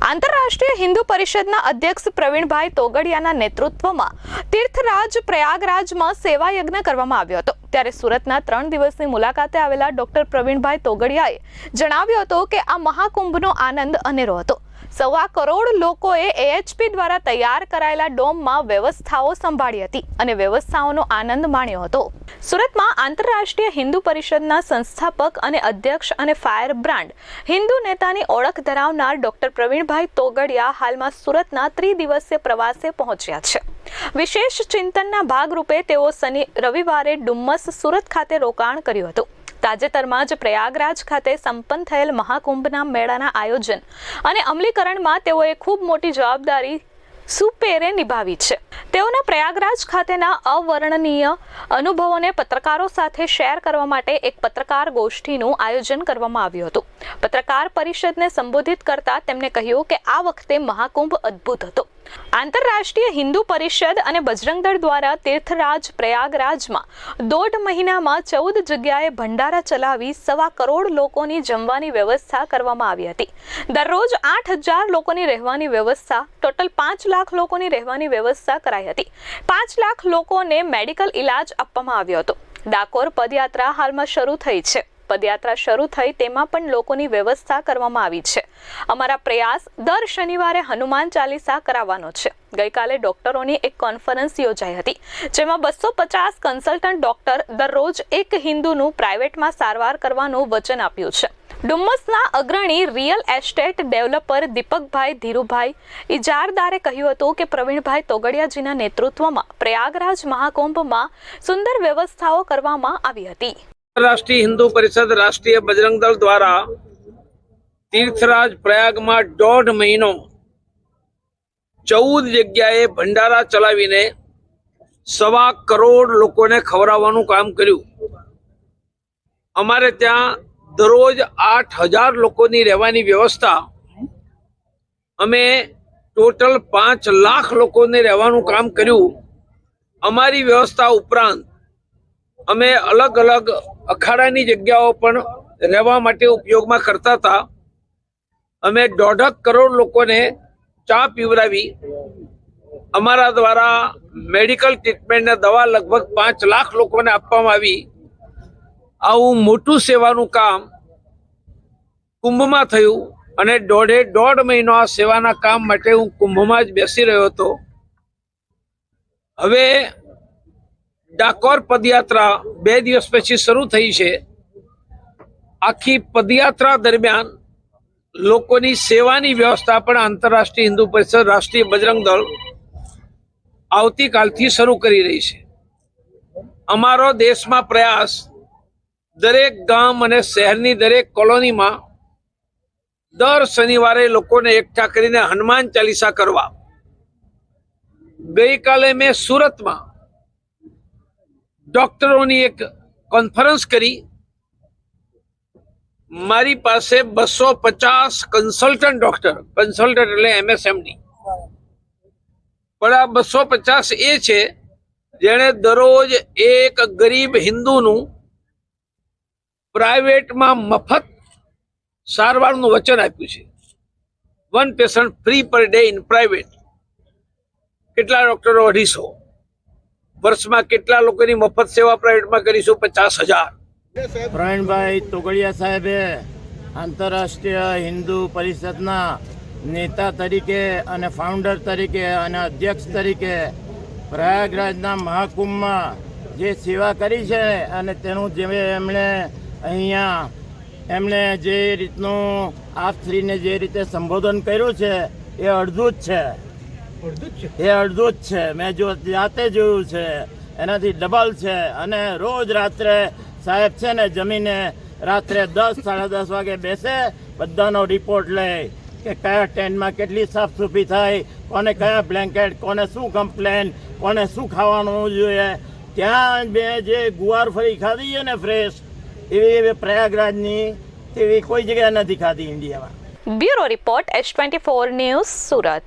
આંતરરાષ્ટ્રીય હિન્દુ પરિષદના અધ્યક્ષ પ્રવીણભાઈ તોગડિયાના નેતૃત્વમાં તીર્થરાજ પ્રયાગરાજમાં સેવા યજ્ઞ કરવામાં આવ્યો હતો। ત્યારે સુરતના 3 દિવસની મુલાકાતે આવેલા ડોક્ટર પ્રવીણભાઈ તોગડિયાએ જણાવ્યું હતું કે આ મહાકુંભનો આનંદ અનેરો હતો। 1.25 કરોડ લોકોએ એએચપી દ્વારા તૈયાર કરાયેલા ડોમમાં વ્યવસ્થાઓ સંભાળી હતી અને વ્યવસ્થાઓનો આનંદ માણ્યો હતો। સુરતમાં આંતરરાષ્ટ્રીય હિન્દુ પરિષદના સંસ્થાપક અને અધ્યક્ષ અને ફાયર બ્રાન્ડ હિન્દુ નેતાની ઓળખ ધરાવનાર ડોક્ટર પ્રવીણભાઈ તોગડિયા હાલમાં સુરતના 3 દિવસીય પ્રવાસે પહોંચ્યા છે। વિશેષ ચિંતનના ભાગરૂપે તેઓ શનિ રવિવારે ડુમ્મસ સુરત ખાતે રોકાણ કર્યું હતું। તાજેતરમાં જ પ્રયાગરાજ ખાતે સંપન્ન થયેલ મહાકુંભના મેળાના આયોજન અને અમલીકરણમાં તેઓએ ખૂબ મોટી જવાબદારી સુપેરે નિભાવી છે। તેઓના પ્રયાગરાજ ખાતેના અવર્ણનીય અનુભવોને પત્રકારો સાથે શેર કરવા માટે એક પત્રકાર ગોષ્ઠીનું આયોજન કરવામાં આવ્યું હતું। પત્રકાર પરિષદને સંબોધિત કરતા તેમણે કહ્યું કે આ વખતે મહાકુંભ અદ્ભુત હતો। આંતરરાષ્ટ્રીય હિન્દુ પરિષદ અને બજરંગ દળ દ્વારા તીર્થરાજ પ્રયાગરાજમાં 1.5 મહિનામાં 14 જગ્યાએ ભંડારા ચલાવી 1.25 કરોડ લોકોની જમવાની વ્યવસ્થા કરવામાં આવી હતી। દરરોજ 8,000 લોકોની રહેવાની વ્યવસ્થા, ટોટલ 5 લાખ લોકોની રહેવાની વ્યવસ્થા કરાઈ હતી। 5 લાખ લોકોને મેડિકલ ઇલાજ આપવામાં આવ્યો હતો। ડાકોર પદયાત્રા હાલમાં શરૂ થઈ છે। પદયાત્રા શરૂ થઈ તેમાં પણ લોકોની વ્યવસ્થા કરવામાં આવી છે। અમારા પ્રયાસ દર શનિવારે હનુમાન ચાલીસા કરાવવાનો છે। ગઈકાલે ડોક્ટરોની એક કોન્ફરન્સ યોજાઈ હતી, જેમાં 250 કન્સલ્ટન્ટ ડોક્ટર દરરોજ એક હિન્દુનું પ્રાઇવેટમાં સારવાર કરવાનું વચન આપ્યું છે। ડુમ્મસના અગ્રણી રિયલ એસ્ટેટ ડેવલપર દીપકભાઈ ધીરુભાઈ ઇજારદારે કહ્યું હતું કે પ્રવીણભાઈ તોગડિયાજીના નેતૃત્વમાં પ્રયાગરાજ મહાકુંભમાં સુંદર વ્યવસ્થાઓ કરવામાં આવી હતી। राष्ट्रीय हिंदू परिषद राष्ट्रीय बजरंग दल द्वारा तीर्थराज प्रयाग में 1.5 महीनो 14 जग्याए भंडारा चलावीने 1.25 करोड़ लोकोने खवराववानुं काम कर्युं। अमारे त्यां दररोज 8,000 लोकोनी रहेवानी व्यवस्था, अमे टोटल 5 लाख लोकोने रहेवानुं काम कर्युं। अमारी व्यवस्था उपरांत अमे अलग अलग अखाड़ानी जग्याओं पण रहवा माटे उपयोगमां करता था। अमे 1.5 करोड़ लोकोने चा पीवरावी। अमारा द्वारा मेडिकल ट्रीटमेंट ने दवा लगभग 5 लाख लोकोने आपवामां आवी। आवुं मोटुं सेवानुं काम कुंभमां थयुं अने 1.5 महीनो आ सेवाना काम माटे हुं कुंभमां ज बेसी रह्यो हतो। हवे डाकोर पदयात्रा 2 दिवस पछी शरू थई छे। आखी पदयात्रा दरमियान लोकोनी सेवानी व्यवस्था पण आंतरराष्ट्रीय हिंदू परिषद राष्ट्रीय बजरंग दल आवती कालथी शरू करी रही छे। अमारो देशमां प्रयास दरेक गाम अने शहेरनी दरेक कोलोनीमां दर शनिवारे लोकोने एकठा करीने हनुमान चालीसा करवा। गई काले मैं सूरत में डॉक्टरों एक कॉन्फ्रेंस करी। मारी पासे 250 कंसल्टન્ટ डॉक्टर, कंसल्टન્ટ एटले एमएसएमडी, पण आ 250 ए छे जेने दररोज एक गरीब हिंदूनु प्राइवेट में मफत सारवारनुं वचन आप्युं छे। 1 patient free per day in private. केटला डॉक्टरो 250, वर्ष में केटला लोकोनी मफत सेवा प्राइवेट में करीशुं? 50,000। प्रवीणभाई तोगडिया साहेबे आंतरराष्ट्रीय हिंदू परिषदना नेता तरीके अने फाउंडर तरीके अने अध्यक्ष तरीके प्रयागराजना महाकुंभमां जे सेवा करी छे अने तेनुं जे एमणे अहींया एमणे जे रीतनुं आप श्रीने जे रीते संबोधन कर्युं छे ए अद्भुत छे। એ અડધું જ છે। મેં જો જાતે જોયું છે એનાથી ડબલ છે। અને રોજ રાત્રે સાહેબ છે ને જમીને રાત્રે 10 સાડા 10 વાગે બેસે, બધાનો રિપોર્ટ લે કે કયા ટેન્ટમાં કેટલી સાફસૂફી થાય, કોને કયા બ્લેન્કેટ, કોને શું કમ્પ્લેન, કોને શું ખાવાનું જોઈએ। ત્યાં મેં જે ગુવાર ફળી ખાધી છે ને ફ્રેશ, એવી પ્રયાગરાજની તેવી કોઈ જગ્યાએ નથી ખાધી ઇન્ડિયામાં। Bureau report H24 news Surat.